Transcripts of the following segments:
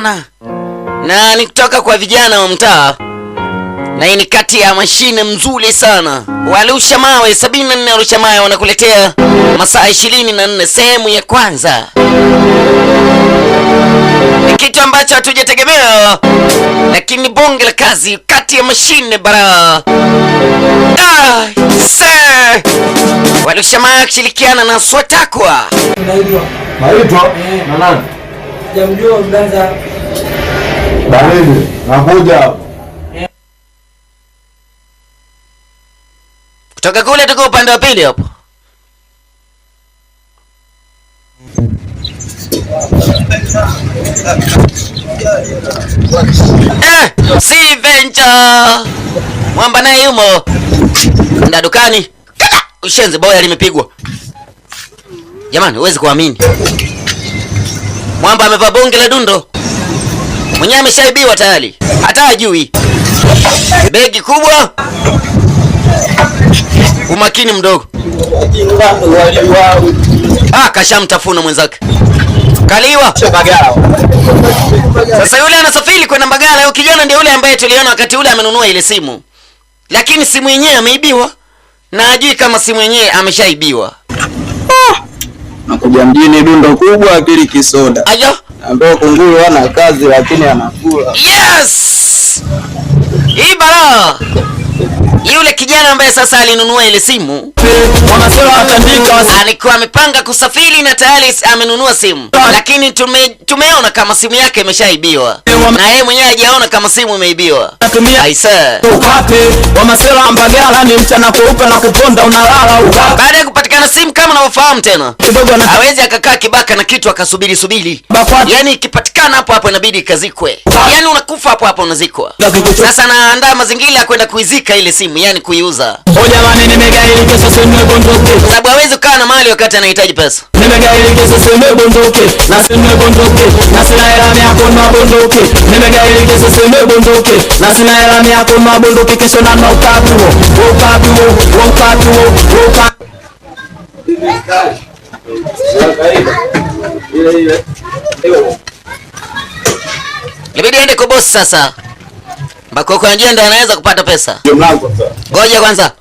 sana na ni kutoka kwa vijana wa mtaa, na hii ni kati ya mashine mzuri sana. Warusha mawe 74 warusha mawe wanakuletea masaa 24 sehemu ya kwanza. Ni kitu ambacho hatujategemea, lakini bonge la kazi kati ya mashine bara. Warusha mawe kushirikiana na Swatakwa. Naitwa na nani? Jamjua mdanza. Baridi, nakuja hapo. Kutoka kule tuko upande wa pili hapo. Si venture. Mwamba naye yumo. Nda dukani. Ushenzi boya limepigwa. Jamani, huwezi kuamini. Mwamba amevaa bonge la dundo. Mwenyewe ameshaibiwa tayari. Hata hajui. Begi kubwa. Umakini mdogo. Kashamtafuna mwenzake. Kaliwa. Sasa yule anasafiri kwenda Mbagala. Yule kijana ndio yule ambaye tuliona wakati ule amenunua ile simu. Lakini simu yenyewe ameibiwa. Na hajui kama simu yenyewe ameshaibiwa. Nakuja mjini dundo kubwa akili kisoda. Ayo. Ambao kunguru wana kazi lakini anakula. Yes! Ibara. Yule kijana ambaye sasa alinunua ile simu, Wanasema atandika alikuwa amepanga kusafiri na tayari amenunua simu. Lakini tumeona kama simu yake imeshaibiwa. Na yeye mwenyewe hajaona kama simu imeibiwa. Aisa. Ukape, wamasela Mbagala ni mchana kweupe na kuponda unalala ukape. Baada ya kupatikana simu kama unavyofahamu tena, hawezi akakaa kibaka na kitu akasubiri. Yaani ikipatikana hapo hapo inabidi ikazikwe. Yaani unakufa hapo hapo unazikwa. Sasa naandaa mazingira ya kwenda kuizika ile simu, yani kuiuza. Jamani nimegaili kesho sema bondoke. Sababu hawezi kukaa na mali wakati anahitaji pesa. Nimegaili kesho sema bondoke. Na sema bondoke. Na sina hela yako na bondoke. Nimegaili kesho sema bondoke. Na sina hela yako na bondoke kesho na ukatu. Libidi aende kwa boss sasa. Mbako kwa ajenda anaweza kupata pesa. Ngoja kwanza.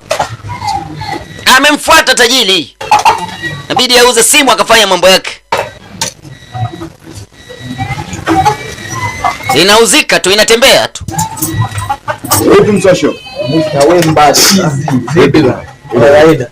Amemfuata tajiri. Inabidi auze simu akafanya mambo yake. Inauzika tu, inatembea tu. Wewe msosho. Mtawemba chizi. Vipi? Kawaida.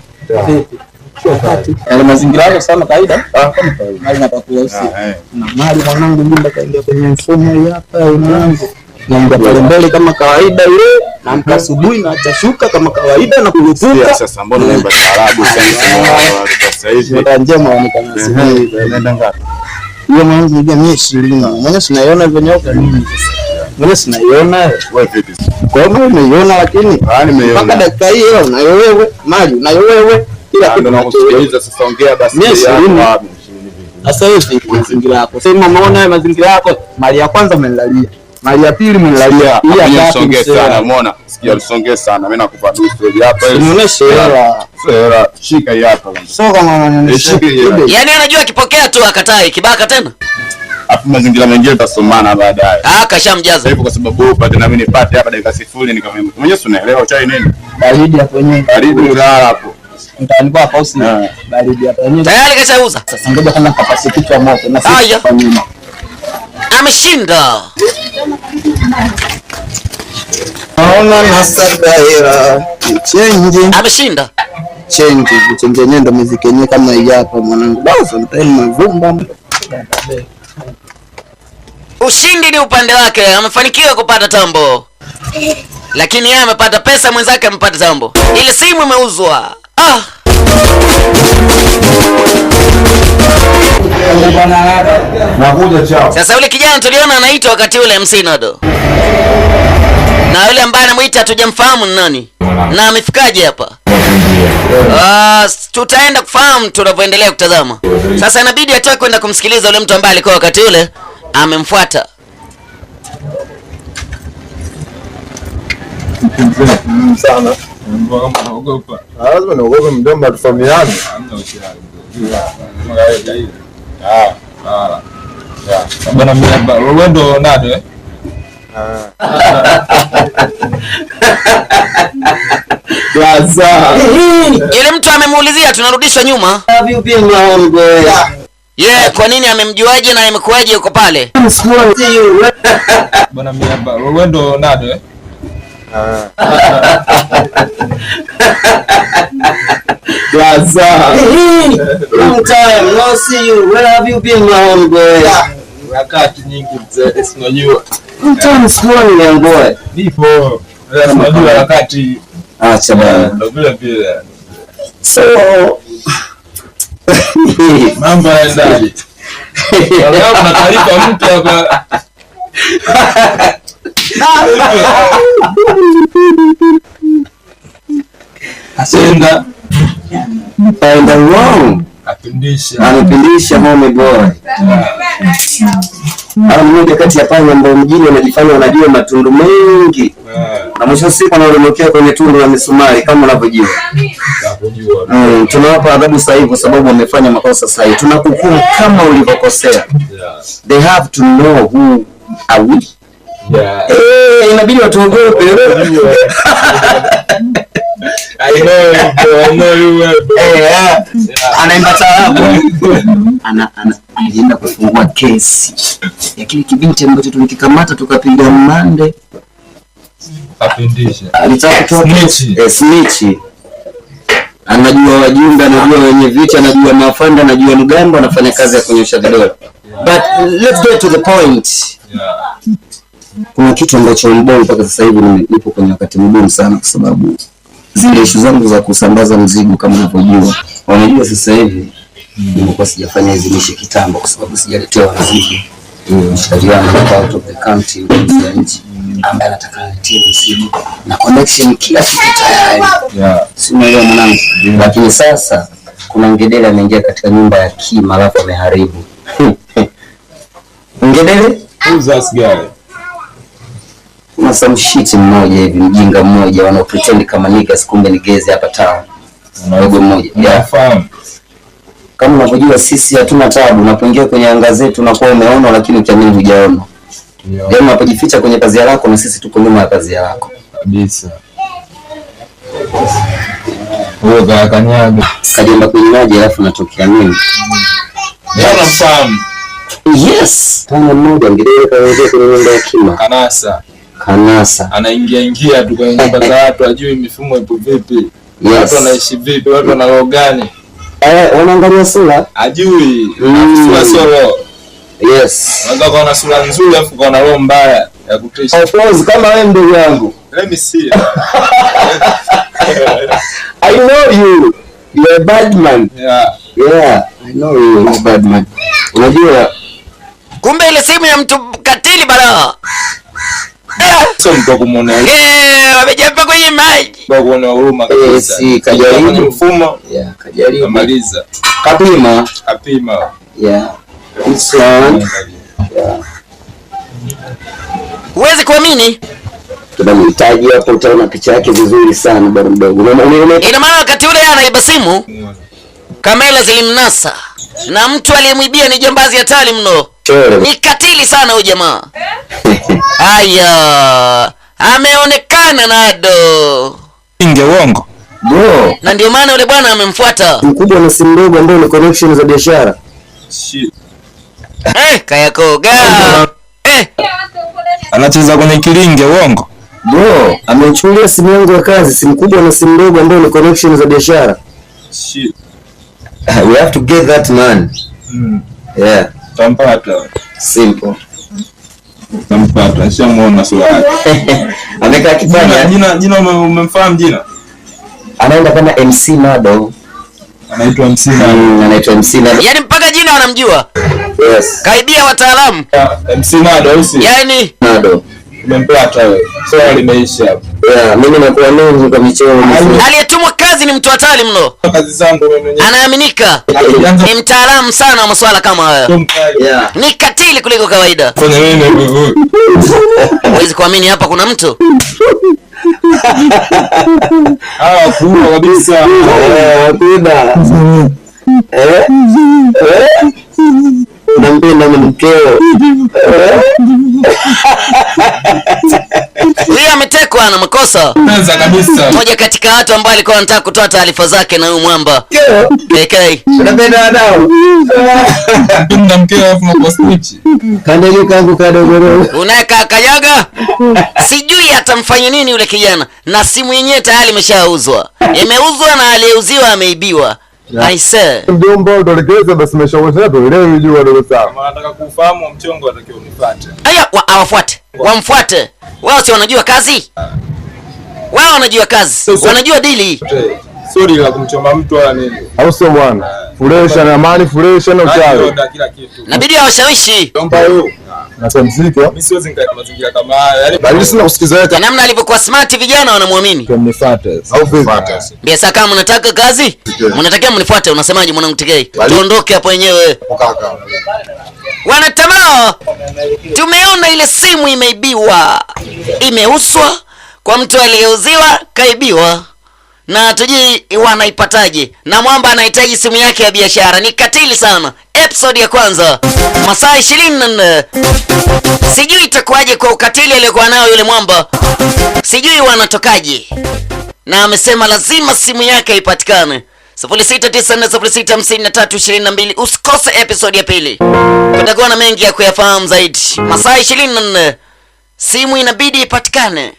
Yale mazingira yako sana kawaida. Kama kawaida. Mali napakuwa usiku. Na mali mwanangu nyumba kaingia kwenye mfumo hapa mwanangu. Naomba pale mbele kama kawaida ile, naamka asubuhi na atashuka kama kawaida na kurupuka. Sasa mbona unaimba taarabu sasa hivi? Ndio njema waonekana asubuhi. Unaenda ngapi? Hiyo mwanangu ni jamii 20. Mwenye sinaiona venyoka nini sasa? Mwenye sinaiona wewe vipi? Kwa hiyo nimeiona lakini nimeiona. Mpaka dakika hii leo unayo wewe, mali unayo wewe. Kila kitu nakusikiliza sasa, ongea basi. Sasa hivi mazingira yako. Sema umeona mazingira yako, mali ya kwanza umenilalia. Mali ya pili umenilalia. Hii ya tatu sana, umeona? Sikia usongee sana. Mimi nakupa dusu hapa hivi. Nionyeshe hela. Hela, shika hii hapa. Sio kama unanionyesha. Yaani anajua akipokea tu akatai kibaka tena. Hapo mazingira mengine tutasomana baadaye. Kashamjaza. Hivyo kwa sababu upate na mimi nipate hapa dakika 0 nikamwambia. Mwenyewe unaelewa chai nini? Baridi hapo yenyewe. Baridi ulala hapo. Mtanipa pausi. Baridi hapo yenyewe. Tayari kashauza. Sasa ngoja kwanza kapasi kichwa moto na sisi kwa nyuma. Ameshinda. Naona nasagaira change. Ameshinda. Change nyendo muziki yenyewe kama hii hapa mwanangu. Basi mtaini mavumba. Ushindi ni upande wake, amefanikiwa kupata tambo. Lakini yeye amepata pesa, mwenzake amepata tambo. Ile simu imeuzwa. Nakuja chao. Sasa yule kijana tuliona anaitwa wakati ule MC Nodo. Na yule ambaye anamuita hatujamfahamu ni nani. Na amefikaje hapa? Tutaenda kufahamu tunavyoendelea kutazama. Sasa inabidi atoke kwenda kumsikiliza yule mtu ambaye alikuwa wakati ule amemfuata. Sana. Mbona naogopa? Lazima naogopa mjomba, tufahamiane. Bwana mimi hapa wewe ndo Nado eh? Blaza. Yule mtu amemuulizia tunarudishwa nyuma. Have you been around boy? Yeah, kwa nini amemjuaje na imekuwaje yuko pale? Bwana mimi hapa wewe ndo Nado eh? Blaza. Long time no see you. Where have you been around boy? Wakati nyingi mzee sinajua. Mtaani sikuoni young boy. Nipo. Sinajua wakati Acha bana. ndo vile vile. So Mambo yanaendaje? Leo kuna taarifa mpya hapa. Asenda and wrong. Anapindisha mome boy. Ana mmoja kati ya panya ambao mjini wanajifanya wanajua matundu mengi. Na mwisho siku wanaondokea kwenye tundu la misumari kama unavyojua. Tunawapa adhabu sahihi kwa sababu wamefanya makosa sahihi. Tunakuhukumu kama ulivyokosea. They have to know who are we. Inabidi watuogope. I know you. Anaimba taarabu. Anaenda kufungua kesi ya kile kibinti ambacho tulikikamata tukapiga mande. Apindisha. Alitaka kutoa snitch. Anajua wajumbe, anajua wenye viti, anajua mafanda, anajua mgambo, anafanya kazi ya kunyosha vidole. But let's get to the point. Kuna kitu ambacho mbona mpaka sasa hivi nipo kwenye wakati mgumu sana kwa sababu zile issue zangu za kusambaza mzigo kama unavyojua. Wanajua sasa hivi nimekuwa sijafanya hizo mishi kitambo kwa sababu sijaletewa mzigo. Mshikaji wangu out of the country ya nchi ambaye anataka nitie mzigo na connection kila kitu tayari. Si unaelewa mwanangu? Lakini sasa kuna ngedele ameingia katika nyumba ya Kima alafu ameharibu. Ngedele? Who's that guy? Kuna some shit mmoja hivi mjinga mmoja wanao pretend kama niggas kumbe ni gezi hapa town. Unaogo mmoja. Nafahamu. Kama unavyojua sisi hatuna tabu, unapoingia kwenye anga zetu unakuwa umeona lakini ukiamini hujaona. Ndio unapojificha kwenye kazi yako na sisi tuko nyuma ya kazi yako. Kabisa. Wewe kanyaga. Kajienda kwenye maji alafu natokea mimi. Nafahamu. Yes. Tano mmoja ngedele kaingia kwenye nyumba ya Kima. Kanasa. Anaingia tu kwenye nyumba za watu, ajui mifumo ipo vipi. Watu wanaishi vipi, watu wana roho gani? Wanaangalia sura. Ajui. Sura sio roho. Yes. Unaweza kuona sura nzuri afu kuona roho mbaya ya kutisha. Of course kama wewe ndugu yangu. Let me see. I know you. You're a bad man. Yeah, I know you're a bad man. Unajua Kumbe ile simu ya mtu katili bana. Sio mtu kumuona. Wamejapa kwenye maji. Kwa kuona huruma kabisa. Si kajaribu mfumo. Kajaribu. Kamaliza. Kapima. It's on. Huwezi kuamini. Tunamhitaji hapo, utaona picha yake vizuri sana bado mdogo. Ina maana wakati ule anaiba simu, kamera zilimnasa. Na mtu aliyemwibia ni jambazi hatari mno. Ni katili sana huyu jamaa. Haya, ameonekana Nado. Inge uongo. Bro. Na ndio maana yule bwana amemfuata. Mkubwa na simu ndogo ambayo ni connection za biashara. Shit. Kaya koga. Anacheza kwenye kilinge uongo. Bro, amechukulia simu yangu ya kazi, simu kubwa na simu ndogo ambayo ni connection za biashara. Shit. We have to get that man. Yeah. Tampata. Simple. Tampata. Siamuona sura yake. Amekaa kipanya. Jina umemfahamu jina? Anaenda kama MC Nado. Anaitwa MC Nado. Anaitwa MC Nado. Yaani mpaka jina wanamjua. Yes. Kaibia wataalamu. MC Nado usi. Yaani Nado. Umempata wewe. Swali limeisha hapo. Yeah, mimi nakuwa nini kwa michoro. aliyetumwa kazi ni mtu hatari mno. Kazi zangu mimi mwenyewe. Anaaminika. Ni mtaalamu sana wa masuala kama haya. Yeah. Ni katili kuliko kawaida. Fanya nini? Huwezi kuamini hapa kuna mtu. Kubwa kabisa. Hakuna. Unampenda mkeo. Huyu ametekwa na makosa. Pesa kabisa. Moja katika watu ambao alikuwa anataka kutoa taarifa zake na huyu mwamba. KK. Unapenda wadau. Napenda mkeo afu kwa snitch. Kandege kangu kadogo. Unaweka kanyaga. Sijui atamfanya nini yule kijana, na simu yenyewe tayari imeshauzwa. Imeuzwa na aliyeuziwa ameibiwa. I say. Mjomba utoelekeze basi meshauri yetu leo unajua ndio sawa. Kama nataka kufahamu mchongo atakiwa unifuate. Aya, awafuate. Wamfuate. Wao si wanajua kazi? Wao wanajua kazi. Wanajua dili. Sorry la kumchoma mtu wala nini. Au sio bwana? Furesha na amani, furesha na uchawi. Kila kitu. Inabidi awashawishi. Mjomba huyo. Na muziki. Mimi siwezi nikaa mazingira kama haya. Yaani Bali sina kusikiza Na yote. namna alivyokuwa smart vijana wanamwamini. Mnifuate. Au vipi? Biasa kama mnataka kazi, mnatakiwa mnifuate. Unasemaje mwanangu TK? Tuondoke hapo wenyewe. Kaka. Wanatamaa. Tumeona ile simu imeibiwa. Imeuswa kwa mtu aliyeuziwa, kaibiwa. Na tujui wanaipataje. Na mwamba anahitaji simu yake ya biashara. Ni katili sana. Episode ya kwanza. Masaa 24. Sijui itakuwaje kwa ukatili aliyokuwa nayo yule mwamba. Sijui wanatokaje. Na amesema lazima simu yake ipatikane. 0694065322. Usikose episode ya pili. Kutakuwa na mengi ya kuyafahamu zaidi. Masaa 24. Simu inabidi ipatikane.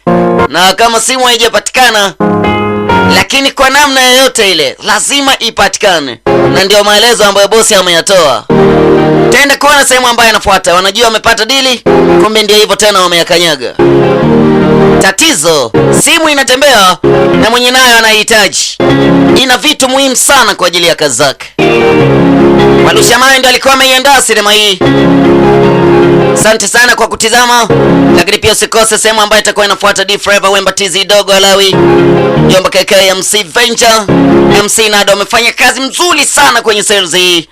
Na kama simu haijapatikana, lakini kwa namna yoyote ile lazima ipatikane. Na ndio maelezo ambayo bosi ameyatoa. Tenda kuona sehemu ambayo inafuata. Wanajua wamepata dili, kumbe ndio hivyo tena wameyakanyaga. Tatizo, simu inatembea na mwenye nayo anahitaji. Ina vitu muhimu sana kwa ajili ya kazi zake. Walusha Mawe ndio alikuwa ameiandaa sinema hii. Asante sana kwa kutizama. Lakini pia usikose sehemu ambayo itakuwa inafuata. D Forever, Wemba TZ, Dogo Alawi, Jomba KK, MC Venture, MC Nado. Amefanya kazi mzuri sana kwenye series hii.